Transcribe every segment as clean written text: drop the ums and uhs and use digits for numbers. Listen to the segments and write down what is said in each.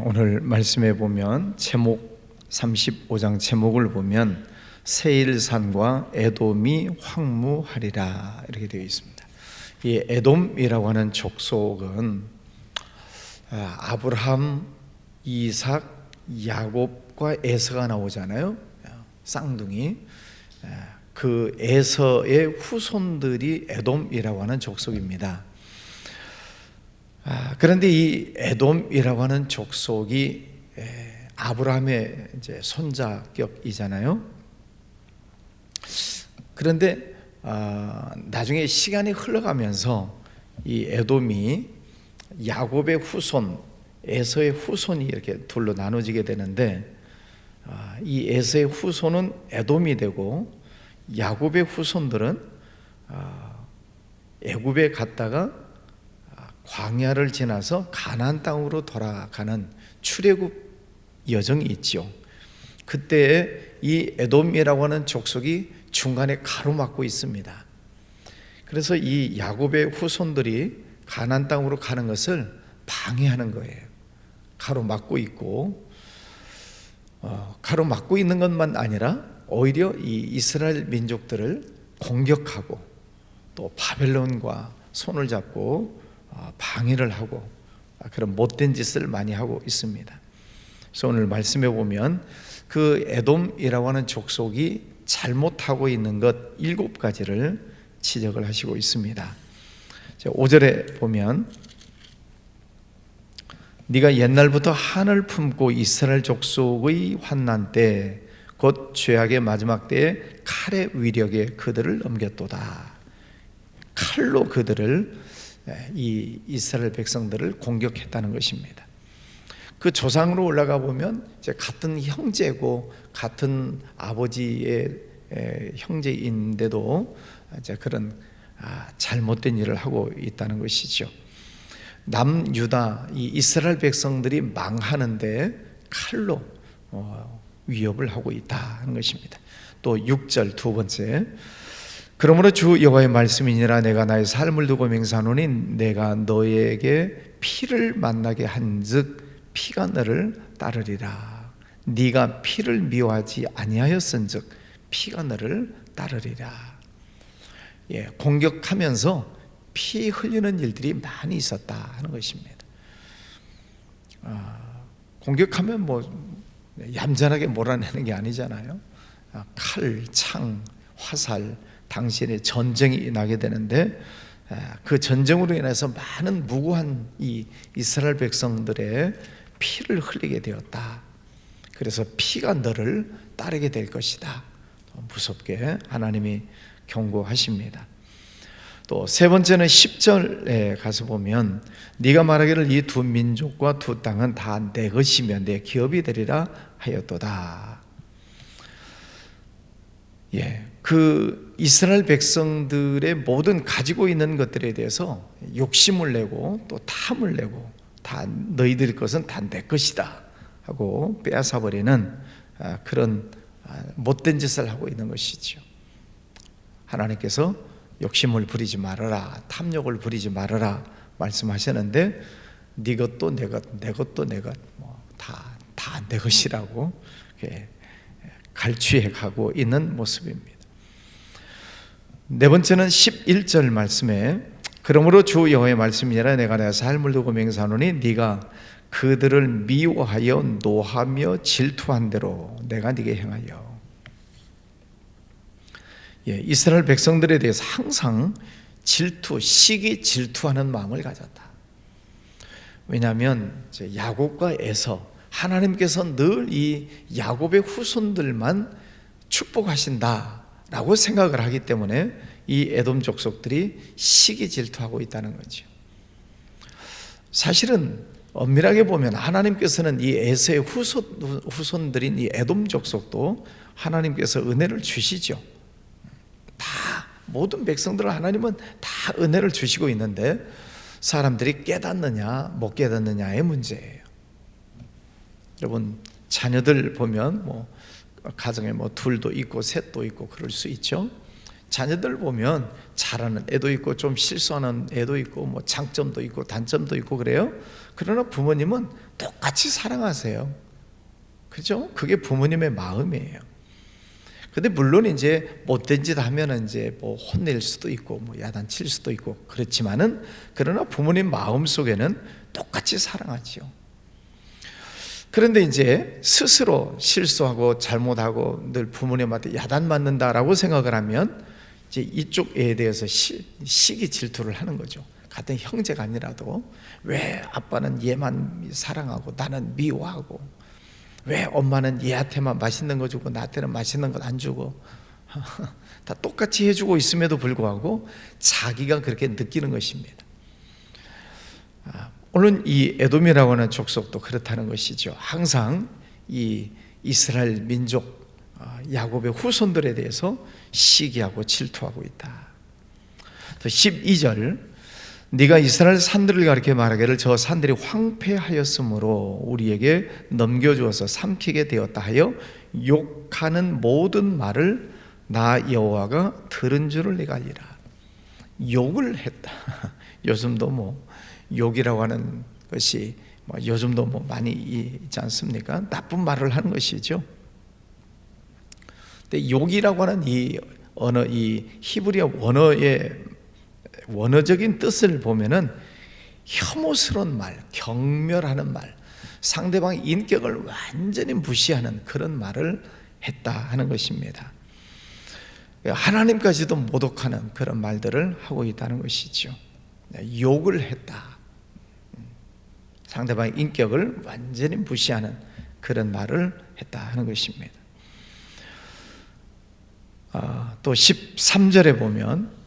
오늘 말씀에 보면 제목 35장 제목을 보면 세일산과 에돔이 황무하리라 이렇게 되어 있습니다. 이 에돔이라고 하는 족속은 아브라함, 이삭, 야곱과 에서가 나오잖아요. 쌍둥이. 그 에서의 후손들이 에돔이라고 하는 족속입니다. 그런데 이 에돔이라고 하는 족속이 아브라함의 이제 손자격이잖아요. 그런데 나중에 시간이 흘러가면서 이 에돔이 야곱의 후손, 에서의 후손이 이렇게 둘로 나눠지게 되는데, 이 에서의 후손은 에돔이 되고 야곱의 후손들은 애굽에 갔다가 광야를 지나서 가나안 땅으로 돌아가는 출애굽 여정이 있죠. 그때 이 에돔이라고 하는 족속이 중간에 가로막고 있습니다. 그래서 이 야곱의 후손들이 가나안 땅으로 가는 것을 방해하는 거예요. 가로막고 있고, 가로막고 있는 것만 아니라 오히려 이 이스라엘 민족들을 공격하고 또 바벨론과 손을 잡고 방해를 하고 그런 못된 짓을 많이 하고 있습니다. 그래서 오늘 말씀해 보면 그 에돔이라고 하는 족속이 잘못하고 있는 것 7가지를 지적을 하시고 있습니다. 5절에 보면 네가 옛날부터 한을 품고 이스라엘 족속의 환난 때 곧 죄악의 마지막 때에 칼의 위력에 그들을 넘겼도다. 칼로 그들을, 이 이스라엘 백성들을 공격했다는 것입니다. 그 조상으로 올라가 보면 이제 같은 형제고 같은 아버지의 형제인데도 이제 그런 잘못된 일을 하고 있다는 것이죠. 남유다 이 이스라엘 백성들이 망하는데 칼로 위협을 하고 있다는 것입니다. 또 6절 두 번째, 그러므로 주 여호와의 말씀이니라 내가 나의 삶을 두고 맹세하노니 내가 너에게 피를 만나게 한즉 피가 너를 따르리라. 네가 피를 미워하지 아니하였은즉 피가 너를 따르리라. 공격하면서 피 흘리는 일들이 많이 있었다 하는 것입니다. 공격하면 얌전하게 몰아내는 게 아니잖아요. 칼, 창, 화살, 당신의 전쟁이 나게 되는데 그 전쟁으로 인해서 많은 무고한 이 이스라엘 백성들의 피를 흘리게 되었다. 그래서 피가 너를 따르게 될 것이다. 무섭게 하나님이 경고하십니다. 또 세 번째는 10절에 가서 보면 네가 말하기를 이 두 민족과 두 땅은 다 내 것이며 내 기업이 되리라 하였도다. 그 이스라엘 백성들의 모든 가지고 있는 것들에 대해서 욕심을 내고 또 탐을 내고 다 너희들 것은 다 내 것이다 하고 빼앗아버리는 그런 못된 짓을 하고 있는 것이죠. 하나님께서 욕심을 부리지 말아라, 탐욕을 부리지 말아라 말씀하셨는데 네 것도 내 것, 내 것도 내 것, 다 내 것이라고 갈취해 가고 있는 모습입니다. 네 번째는 11절 말씀에 그러므로 주 여호와의 말씀이니라 내가 내 삶을 두고 맹세하노니 네가 그들을 미워하여 노하며 질투한 대로 내가 네게 행하여. 이스라엘 백성들에 대해서 항상 질투, 시기 질투하는 마음을 가졌다. 왜냐하면 야곱과 에서 하나님께서 늘 이 야곱의 후손들만 축복하신다라고 생각을 하기 때문에 이 에돔 족속들이 시기 질투하고 있다는 거죠. 사실은 엄밀하게 보면 하나님께서는 이 에서의 후손들인 이 에돔 족속도 하나님께서 은혜를 주시죠. 다 모든 백성들을 하나님은 다 은혜를 주시고 있는데 사람들이 깨닫느냐 못 깨닫느냐의 문제예요. 여러분 자녀들 보면 가정에 둘도 있고 셋도 있고 그럴 수 있죠. 자녀들 보면 잘하는 애도 있고 좀 실수하는 애도 있고 장점도 있고 단점도 있고 그래요. 그러나 부모님은 똑같이 사랑하세요. 그죠? 그게 부모님의 마음이에요. 근데 물론 이제 못된 짓 하면은 이제 뭐 혼낼 수도 있고 뭐 야단칠 수도 있고 그렇지만은, 그러나 부모님 마음 속에는 똑같이 사랑하지요. 그런데 이제 스스로 실수하고 잘못하고 늘 부모님한테 야단 맞는다라고 생각을 하면 이제 이쪽 애에 대해서 시기 질투를 하는 거죠. 같은 형제가 아니라도 왜 아빠는 얘만 사랑하고 나는 미워하고, 왜 엄마는 얘한테만 맛있는 거 주고 나한테는 맛있는 것 안 주고 다 똑같이 해주고 있음에도 불구하고 자기가 그렇게 느끼는 것입니다. 물론 이 에돔이라고 하는 족속도 그렇다는 것이죠. 항상 이 이스라엘 민족 야곱의 후손들에 대해서 시기하고 질투하고 있다. 또 12절, 네가 이스라엘 산들을 가리켜 말하기를 저 산들이 황폐하였으므로 우리에게 넘겨주어서 삼키게 되었다 하여 욕하는 모든 말을 나 여호와가 들은 줄을 내가 알리라. 욕을 했다. 요즘도 뭐 욕이라고 하는 것이 뭐 요즘도 뭐 많이 있지 않습니까? 나쁜 말을 하는 것이죠. 근데 욕이라고 하는 이 언어, 이 히브리어 원어의 원어적인 뜻을 보면은 혐오스러운 말, 경멸하는 말, 상대방의 인격을 완전히 무시하는 그런 말을 했다 하는 것입니다. 하나님까지도 모독하는 그런 말들을 하고 있다는 것이죠. 욕을 했다. 상대방의 인격을 완전히 무시하는 그런 말을 했다 하는 것입니다. 또 13절에 보면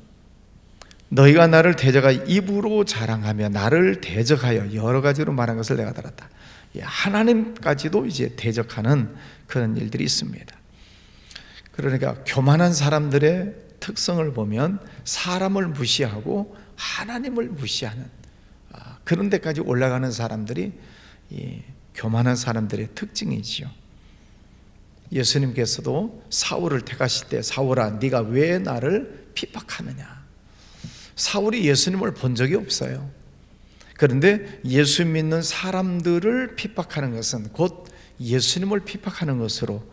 너희가 나를 대적하여 입으로 자랑하며 나를 대적하여 여러 가지로 말한 것을 내가 들었다. 하나님까지도 이제 대적하는 그런 일들이 있습니다. 그러니까 교만한 사람들의 특성을 보면 사람을 무시하고 하나님을 무시하는 그런 데까지 올라가는 사람들이 이 교만한 사람들의 특징이지요. 예수님께서도 사울을 택하실 때 사울아 네가 왜 나를 핍박하느냐. 사울이 예수님을 본 적이 없어요. 그런데 예수 믿는 사람들을 핍박하는 것은 곧 예수님을 핍박하는 것으로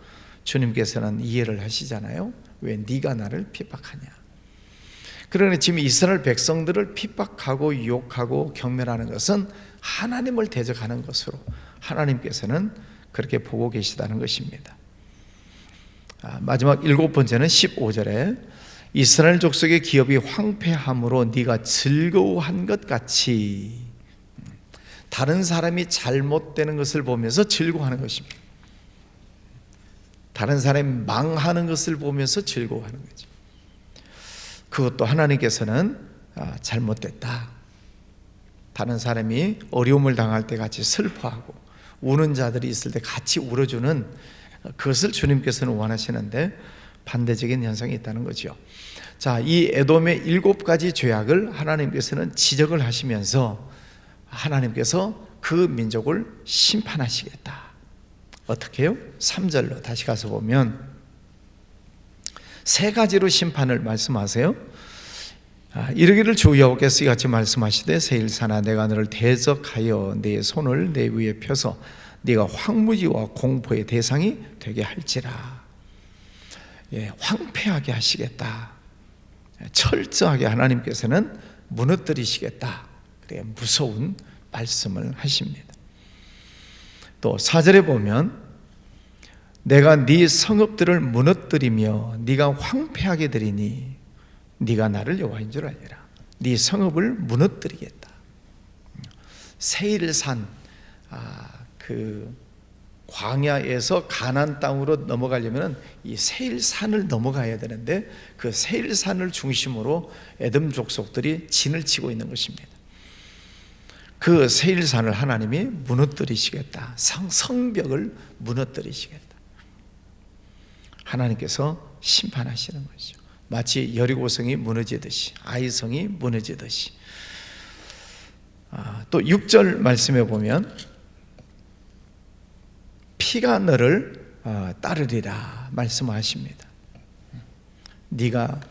주님께서는 이해를 하시잖아요. 왜 네가 나를 핍박하냐. 그러니 지금 이스라엘 백성들을 핍박하고 욕하고 경멸하는 것은 하나님을 대적하는 것으로 하나님께서는 그렇게 보고 계시다는 것입니다. 마지막 7번째는 15절에 이스라엘 족속의 기업이 황폐함으로 네가 즐거워한 것 같이, 다른 사람이 잘못되는 것을 보면서 즐거워하는 것입니다. 다른 사람이 망하는 것을 보면서 즐거워하는 거죠. 그것도 하나님께서는 잘못됐다. 다른 사람이 어려움을 당할 때 같이 슬퍼하고 우는 자들이 있을 때 같이 울어주는 그것을 주님께서는 원하시는데 반대적인 현상이 있다는 거죠. 자, 이 에돔의 7가지 죄악을 하나님께서는 지적을 하시면서 하나님께서 그 민족을 심판하시겠다. 어떻게 해요? 3절로 다시 가서 보면 3가지로 심판을 말씀하세요. 이르기를 주 여호와께서 이같이 말씀하시되 세일산아 내가 너를 대적하여 내 손을 내 위에 펴서 네가 황무지와 공포의 대상이 되게 할지라. 황폐하게 하시겠다. 철저하게 하나님께서는 무너뜨리시겠다. 그래 무서운 말씀을 하십니다. 또 4절에 보면 내가 네 성읍들을 무너뜨리며 네가 황폐하게 되리니 네가 나를 여호와인 줄 알리라. 네 성읍을 무너뜨리겠다. 세일산, 그 광야에서 가나안 땅으로 넘어가려면 이 세일산을 넘어가야 되는데 그 세일산을 중심으로 에돔 족속들이 진을 치고 있는 것입니다. 그 세일산을 하나님이 무너뜨리시겠다. 성벽을 무너뜨리시겠다. 하나님께서 심판하시는 거죠. 마치 여리고성이 무너지듯이, 아이성이 무너지듯이. 또 6절 말씀에 보면 피가 너를 따르리라 말씀하십니다. 네가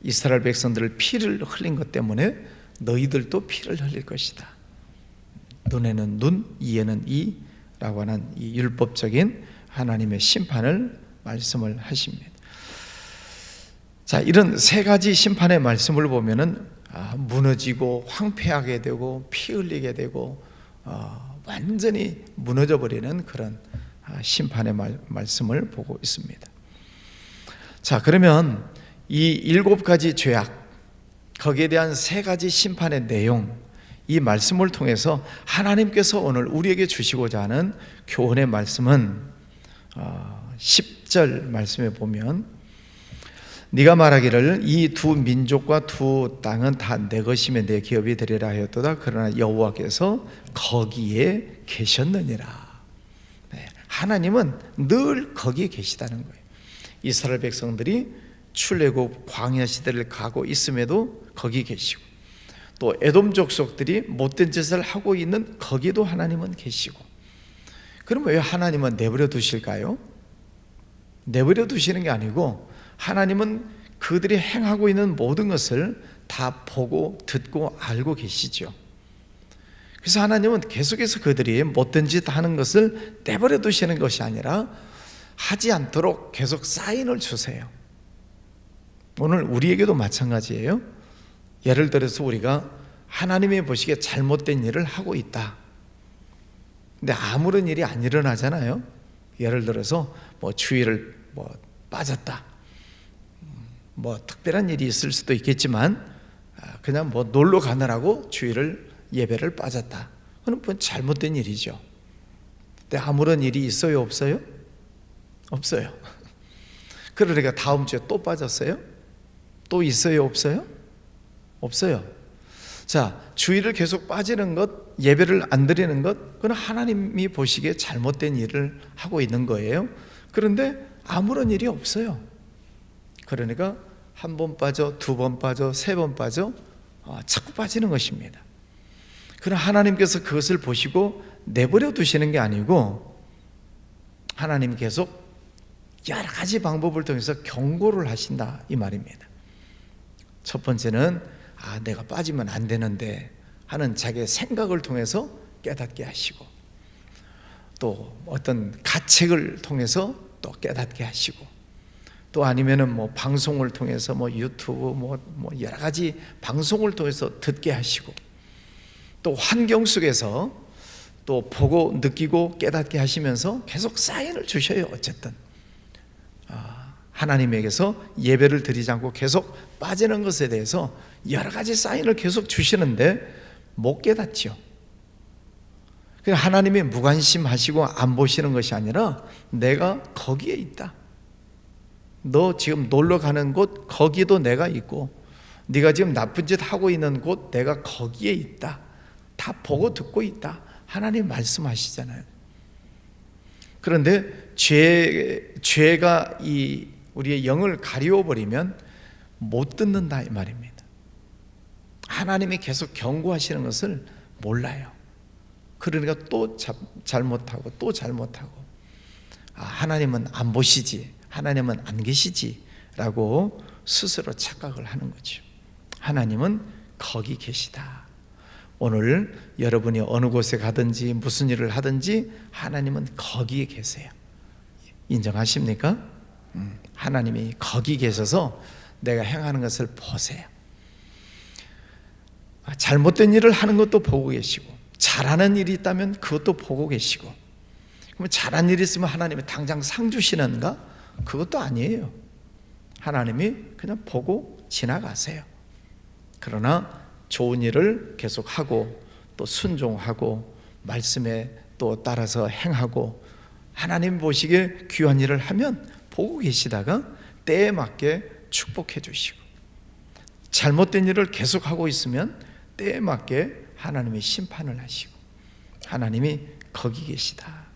이스라엘 백성들을 피를 흘린 것 때문에 너희들도 피를 흘릴 것이다. 눈에는 눈, 이에는 이, 하는 이 율법적인 하나님의 심판을 말씀을 하십니다. 자, 이런 세 가지 심판의 말씀을 보면은 무너지고 황폐하게 되고 피 흘리게 되고 완전히 무너져 버리는 그런 심판의 말씀을 보고 있습니다. 자, 그러면 이 7가지 죄악, 거기에 대한 3가지 심판의 내용, 이 말씀을 통해서 하나님께서 오늘 우리에게 주시고자 하는 교훈의 말씀은 10절 말씀에 보면, 네가 말하기를 이 두 민족과 두 땅은 다 내 것이며 내 기업이 되리라 하였도다. 그러나 여호와께서 거기에 계셨느니라. 하나님은 늘 거기에 계시다는 거예요. 이스라엘 백성들이 출애굽 광야 시대를 가고 있음에도 거기 계시고, 또 에돔 족속들이 못된 짓을 하고 있는 거기도 하나님은 계시고. 그럼 왜 하나님은 내버려 두실까요? 내버려 두시는 게 아니고 하나님은 그들이 행하고 있는 모든 것을 다 보고 듣고 알고 계시죠. 그래서 하나님은 계속해서 그들이 못된 짓 하는 것을 내버려 두시는 것이 아니라 하지 않도록 계속 사인을 주세요. 오늘 우리에게도 마찬가지예요. 예를 들어서 우리가 하나님이 보시기에 잘못된 일을 하고 있다. 근데 아무런 일이 안 일어나잖아요. 예를 들어서 주일을 빠졌다. 특별한 일이 있을 수도 있겠지만 그냥 놀러 가느라고 주일을 예배를 빠졌다. 그건 잘못된 일이죠. 근데 아무런 일이 있어요, 없어요? 없어요. 그러니까 다음 주에 또 빠졌어요? 또 있어요, 없어요? 없어요. 자, 주일을 계속 빠지는 것, 예배를 안 드리는 것, 그건 하나님이 보시기에 잘못된 일을 하고 있는 거예요. 그런데 아무런 일이 없어요. 그러니까 한 번 빠져, 두 번 빠져, 세 번 빠져, 자꾸 빠지는 것입니다. 그러나 하나님께서 그것을 보시고 내버려 두시는 게 아니고 하나님이 계속 여러 가지 방법을 통해서 경고를 하신다, 이 말입니다. 첫 번째는 내가 빠지면 안 되는데 하는 자기의 생각을 통해서 깨닫게 하시고, 또 어떤 가책을 통해서 또 깨닫게 하시고, 또 아니면은 방송을 통해서 유튜브 여러 가지 방송을 통해서 듣게 하시고, 또 환경 속에서 또 보고 느끼고 깨닫게 하시면서 계속 사인을 주셔요. 어쨌든 하나님에게서 예배를 드리지 않고 계속 빠지는 것에 대해서 여러 가지 사인을 계속 주시는데 못 깨닫죠. 하나님이 무관심하시고 안 보시는 것이 아니라 내가 거기에 있다. 너 지금 놀러 가는 곳 거기도 내가 있고, 네가 지금 나쁜 짓 하고 있는 곳 내가 거기에 있다. 다 보고 듣고 있다. 하나님 말씀하시잖아요. 그런데 죄가 우리의 영을 가리워버리면 못 듣는다, 이 말입니다. 하나님이 계속 경고하시는 것을 몰라요. 그러니까 또 잘못하고 또 잘못하고, 하나님은 안 보시지, 하나님은 안 계시지 라고 스스로 착각을 하는 거죠. 하나님은 거기 계시다. 오늘 여러분이 어느 곳에 가든지 무슨 일을 하든지 하나님은 거기에 계세요. 인정하십니까? 하나님이 거기 계셔서 내가 행하는 것을 보세요. 잘못된 일을 하는 것도 보고 계시고, 잘하는 일이 있다면 그것도 보고 계시고. 그러면 잘한 일이 있으면 하나님이 당장 상 주시는가? 그것도 아니에요. 하나님이 그냥 보고 지나가세요. 그러나 좋은 일을 계속하고 또 순종하고 말씀에 또 따라서 행하고 하나님 보시기에 귀한 일을 하면 보고 계시다가 때에 맞게 축복해 주시고, 잘못된 일을 계속하고 있으면 때에 맞게 하나님이 심판을 하시고, 하나님이 거기 계시다.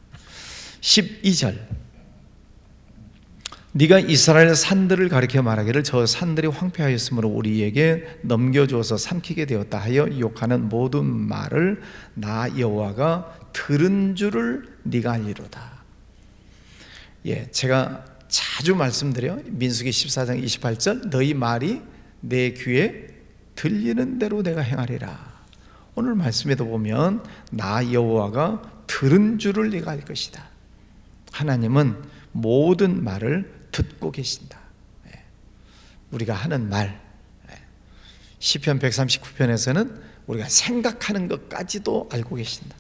12절, 네가 이스라엘 산들을 가리켜 말하기를 저 산들이 황폐하였으므로 우리에게 넘겨주어서 삼키게 되었다 하여 욕하는 모든 말을 나 여호와가 들은 줄을 네가 알리로다. 제가 자주 말씀드려 민수기 14장 28절, 너희 말이 내 귀에 들리는 대로 내가 행하리라. 오늘 말씀에도 보면 나 여호와가 들은 줄을 네가 알 것이다. 하나님은 모든 말을 듣고 계신다. 우리가 하는 말, 시편 139편에서는 우리가 생각하는 것까지도 알고 계신다.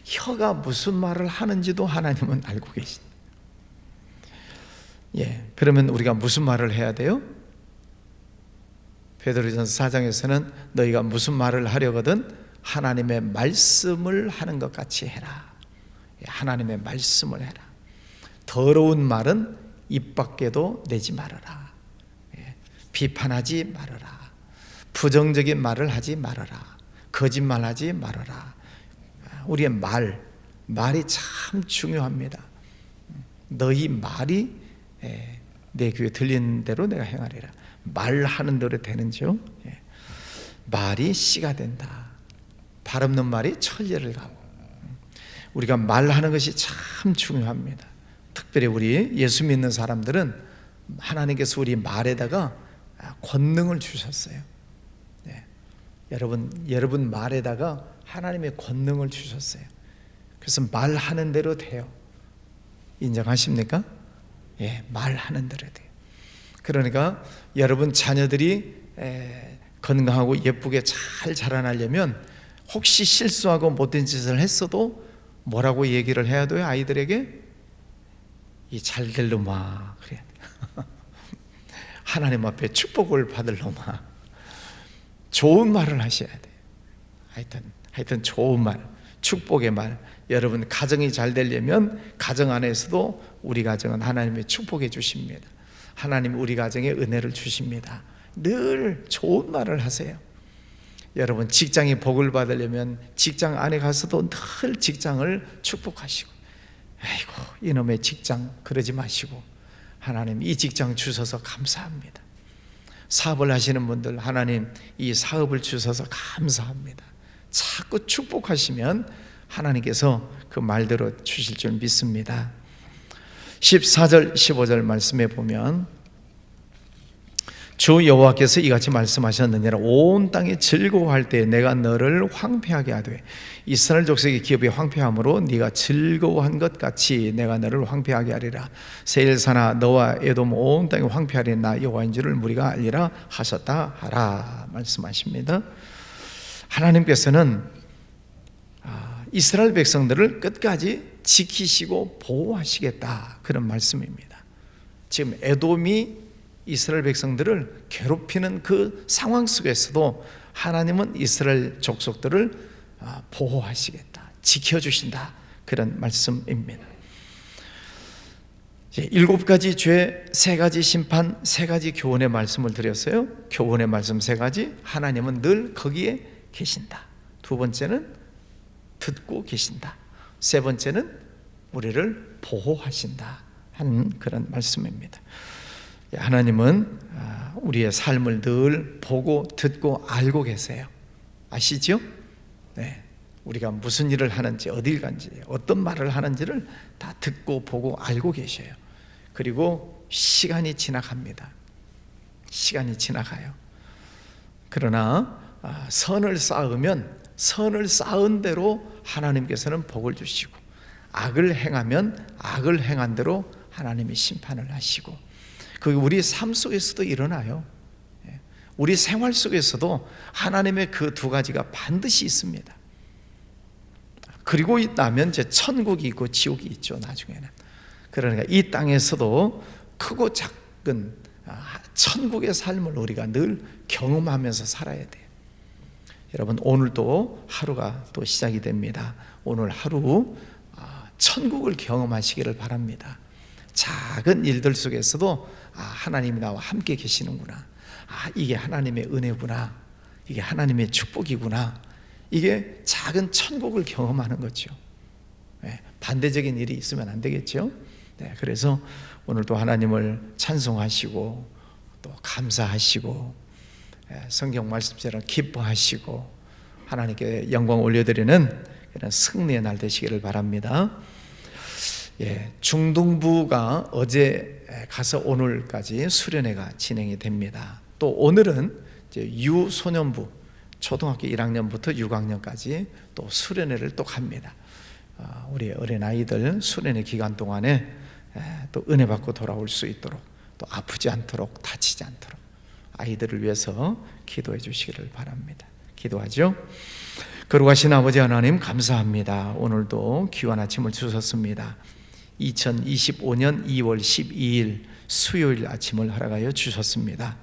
혀가 무슨 말을 하는지도 하나님은 알고 계신다. 그러면 우리가 무슨 말을 해야 돼요? 베드로전서 4장에서는 너희가 무슨 말을 하려거든 하나님의 말씀을 하는 것 같이 해라. 하나님의 말씀을 해라. 더러운 말은 입 밖에도 내지 말아라. 비판하지 말아라. 부정적인 말을 하지 말아라. 거짓말하지 말아라. 우리의 말이 참 중요합니다. 너희 말이 내 귀에 들리는 대로 내가 행하리라. 말하는 대로 되는지요? 말이 씨가 된다. 발 없는 말이 천리를 가고. 우리가 말하는 것이 참 중요합니다. 특별히 우리 예수 믿는 사람들은 하나님께서 우리 말에다가 권능을 주셨어요. 여러분 말에다가 하나님의 권능을 주셨어요. 그래서 말하는 대로 돼요. 인정하십니까? 말하는 대로 돼요. 그러니까 여러분 자녀들이 건강하고 예쁘게 잘 자라나려면 혹시 실수하고 못된 짓을 했어도 뭐라고 얘기를 해야 돼요? 아이들에게 이 잘될 놈아, 그래. 하나님 앞에 축복을 받을 놈아. 좋은 말을 하셔야 돼요. 하여튼 좋은 말, 축복의 말. 여러분 가정이 잘 되려면 가정 안에서도 우리 가정은 하나님의 축복해 주십니다. 하나님 우리 가정에 은혜를 주십니다. 늘 좋은 말을 하세요. 여러분 직장이 복을 받으려면 직장 안에 가서도 늘 직장을 축복하시고, 아이고 이놈의 직장 그러지 마시고, 하나님 이 직장 주셔서 감사합니다. 사업을 하시는 분들 하나님 이 사업을 주셔서 감사합니다. 자꾸 축복하시면 하나님께서 그 말대로 주실 줄 믿습니다. 14절 15절 말씀에 보면 주 여호와께서 이같이 말씀하셨느니라. 온 땅이 즐거워할 때 내가 너를 황폐하게 하되 이스라엘 족속의 기업이 황폐함으로 네가 즐거워한 것 같이 내가 너를 황폐하게 하리라. 세일산아 너와 에돔 온 땅이 황폐하리 나 여호와인 줄을 무리가 알리라 하셨다 하라 말씀하십니다. 하나님께서는 이스라엘 백성들을 끝까지 지키시고 보호하시겠다 그런 말씀입니다. 지금 에돔이 이스라엘 백성들을 괴롭히는 그 상황 속에서도 하나님은 이스라엘 족속들을 보호하시겠다, 지켜주신다 그런 말씀입니다. 7가지 죄, 3가지 심판, 3가지 교훈의 말씀을 드렸어요. 교훈의 말씀 3가지, 하나님은 늘 거기에 계신다. 2번째는 듣고 계신다. 3번째는 우리를 보호하신다 하는 그런 말씀입니다. 하나님은 우리의 삶을 늘 보고 듣고 알고 계세요. 아시죠? 네. 우리가 무슨 일을 하는지, 어딜 간지, 어떤 말을 하는지를 다 듣고 보고 알고 계셔요. 그리고 시간이 지나갑니다. 시간이 지나가요. 그러나 선을 쌓으면 선을 쌓은 대로 하나님께서는 복을 주시고, 악을 행하면 악을 행한 대로 하나님이 심판을 하시고, 그게 우리 삶 속에서도 일어나요. 우리 생활 속에서도 하나님의 그 2가지가 반드시 있습니다. 그리고 나면 이제 천국이 있고 지옥이 있죠, 나중에는. 그러니까 이 땅에서도 크고 작은 천국의 삶을 우리가 늘 경험하면서 살아야 돼요. 여러분 오늘도 하루가 또 시작이 됩니다. 오늘 하루 천국을 경험하시기를 바랍니다. 작은 일들 속에서도 하나님이 나와 함께 계시는구나, 이게 하나님의 은혜구나, 이게 하나님의 축복이구나, 이게 작은 천국을 경험하는 거죠. 반대적인 일이 있으면 안 되겠죠. 그래서 오늘도 하나님을 찬송하시고 또 감사하시고 성경 말씀처럼 기뻐하시고 하나님께 영광 올려드리는 그런 승리의 날 되시기를 바랍니다. 중등부가 어제 가서 오늘까지 수련회가 진행이 됩니다. 또 오늘은 이제 유소년부, 초등학교 1학년부터 6학년까지 또 수련회를 또 갑니다. 우리 어린아이들 수련회 기간 동안에 또 은혜 받고 돌아올 수 있도록, 또 아프지 않도록, 다치지 않도록 아이들을 위해서 기도해 주시기를 바랍니다. 기도하죠. 거룩하신 아버지 하나님, 감사합니다. 오늘도 귀한 아침을 주셨습니다. 2025년 2월 12일 수요일 아침을 허락하여 주셨습니다.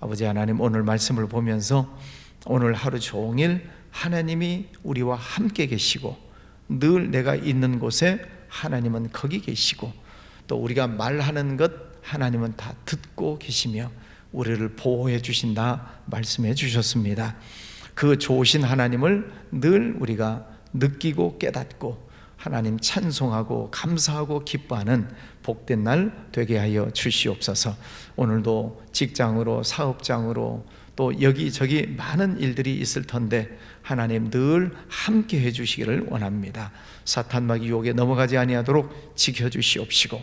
아버지 하나님, 오늘 말씀을 보면서 오늘 하루 종일 하나님이 우리와 함께 계시고, 늘 내가 있는 곳에 하나님은 거기 계시고, 또 우리가 말하는 것 하나님은 다 듣고 계시며 우리를 보호해 주신다 말씀해 주셨습니다. 그 좋으신 하나님을 늘 우리가 느끼고 깨닫고 하나님 찬송하고 감사하고 기뻐하는 복된 날 되게 하여 주시옵소서. 오늘도 직장으로, 사업장으로, 또 여기저기 많은 일들이 있을 텐데 하나님 늘 함께 해 주시기를 원합니다. 사탄마귀 유혹에 넘어가지 아니하도록 지켜주시옵시고,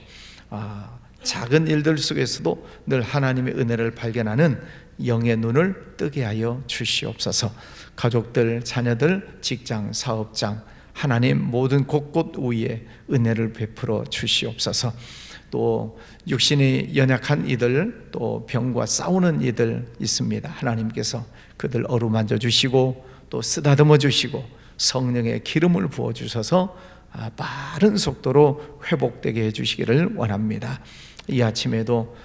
작은 일들 속에서도 늘 하나님의 은혜를 발견하는 영의 눈을 뜨게 하여 주시옵소서. 가족들, 자녀들, 직장, 사업장, 하나님 모든 곳곳 위에 은혜를 베풀어 주시옵소서. 또 육신이 연약한 이들, 또 병과 싸우는 이들 있습니다. 하나님께서 그들 어루만져 주시고 또 쓰다듬어 주시고 성령의 기름을 부어 주셔서 빠른 속도로 회복되게 해주시기를 원합니다. 이 아침에도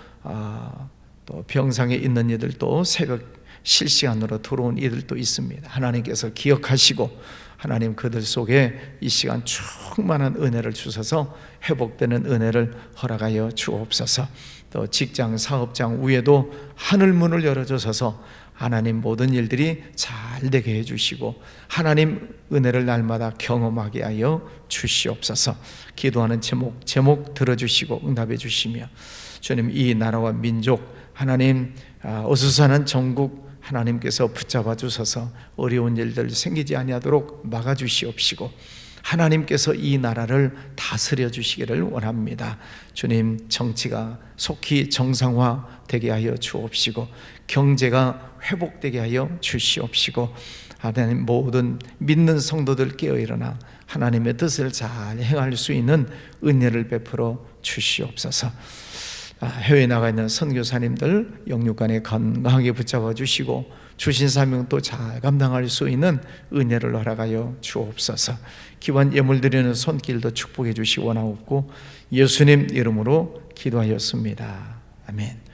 또 병상에 있는 이들도 새벽 실시간으로 들어온 이들도 있습니다. 하나님께서 기억하시고 하나님 그들 속에 이 시간 충만한 은혜를 주셔서 회복되는 은혜를 허락하여 주옵소서. 또 직장, 사업장 위에도 하늘 문을 열어주셔서 하나님 모든 일들이 잘 되게 해주시고 하나님 은혜를 날마다 경험하게 하여 주시옵소서. 기도하는 제목 들어주시고 응답해 주시며 주님, 이 나라와 민족 하나님 어수선한 전국 하나님께서 붙잡아 주셔서 어려운 일들 생기지 아니하도록 막아주시옵시고 하나님께서 이 나라를 다스려 주시기를 원합니다. 주님, 정치가 속히 정상화되게 하여 주옵시고 경제가 회복되게 하여 주시옵시고 하나님 모든 믿는 성도들 깨어일어나 하나님의 뜻을 잘 행할 수 있는 은혜를 베풀어 주시옵소서. 해외에 나가 있는 선교사님들 영육간에 건강하게 붙잡아 주시고 주신 사명도 잘 감당할 수 있는 은혜를 허락하여 주옵소서. 기원 예물 드리는 손길도 축복해 주시 원하옵고 예수님 이름으로 기도하였습니다. 아멘.